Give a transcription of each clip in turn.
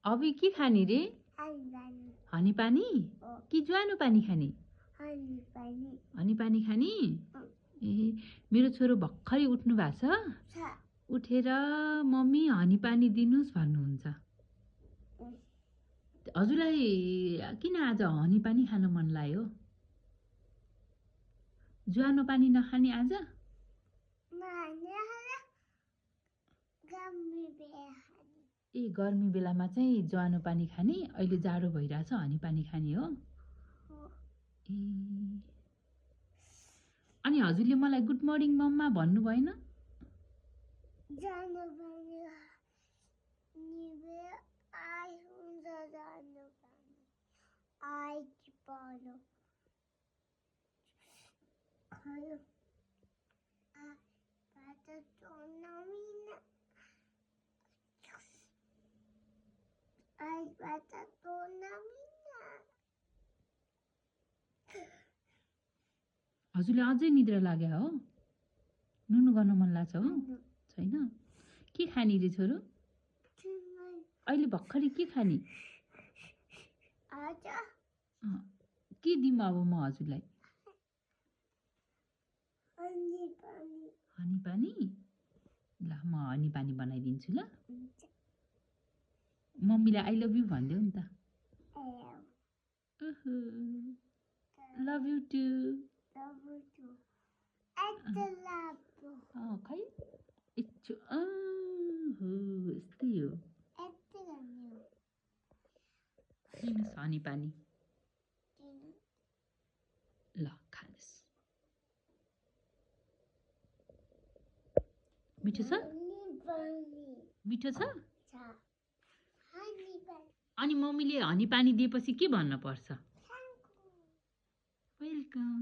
अब के खाने रे? हनी पानी कि ज्वानो पानी खाने? हनी पानी खाने? ए मेरो छोरो भर्खरै उठ्नु भएको छ। उठेर मम्मी हनी पानी दिनुस् भन्नुहुन्छ। हजुरलाई किन आज हनी पानी खान मन लाग्यो? ज्वानो पानी नखाने आज? ए गर्मी बेलामा चाहिँ ज्वानो पानी खाने, अहिले जाडो भइरहेछ हनी पानी खाने हो? ए अनि हजुरले मलाई गुड मर्निङ मम्मा भन्नु भएन? हजुरलाई अझै निद्रा लाग्यो हो? नुनु गर्न मन लाग्छ हो? छैन? के खाने रे छोरो? अहिले भर्खरै के खाने? के दिउँ अब म हजुरलाई? हनी पानी? ल म हनी पानी बनाइदिन्छु ल। मम्मीलाई आई लभ यु भनिदेऊ नि त। Love you too. खै यस्तो यस्तै हो। दिनुहोस् हनी पानी। ल खानुहोस्। मिठो छ? मिठो छ? अनि मम्मीले हनी पानी दिएपछि के भन्न पर्छ? वेलकम।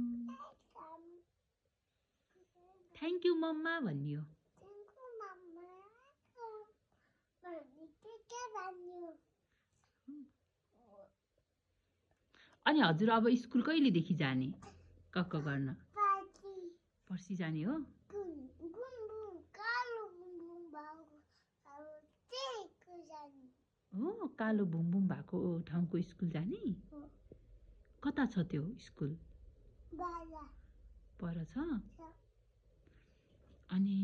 थ्याङ्क यू मम्मा भन्ने हो। अनि हजुर अब स्कुल कहिलेदेखि जाने? कक्क गर्न पर्सि जाने हो? हो कालो बुमबुम भएको ठाउँको स्कुल जाने? कता छ त्यो स्कुल? पर छ? अनि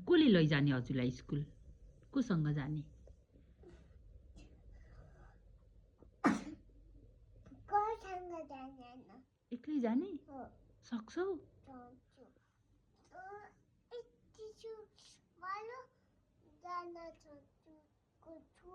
कसले लैजाने हजुरलाई स्कुल? कोसँग जाने? एक्लै जाने? सक्छौ?